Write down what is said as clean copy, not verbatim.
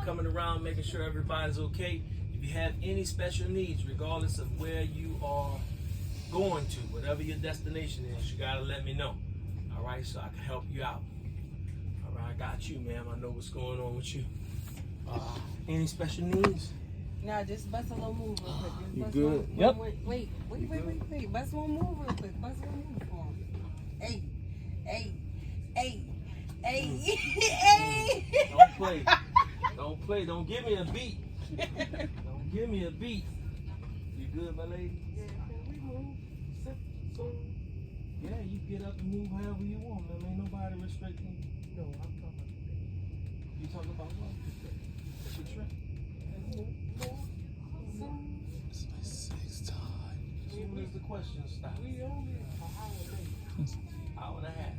coming around, making sure everybody's okay. If you have any special needs, regardless of where you are going to, whatever your destination is, you gotta let me know. All right, so I can help you out. All right, I got you, ma'am. I know what's going on with you. Any special needs? Nah, just bust a little move real quick. Just You bust good? One, Yep. Wait. Bust one move real quick. Bust one move for him. Hey. Don't play. Don't play. Don't give me a beat. Don't give me a beat. You good, my lady? Yeah, we move. Yeah, you get up and move however you want, man. Ain't nobody restricting you. No, I'm talking about You talking about what? What's your trip? It's my sixth time. So where's the question stop? we only an hour late. Hour and a half.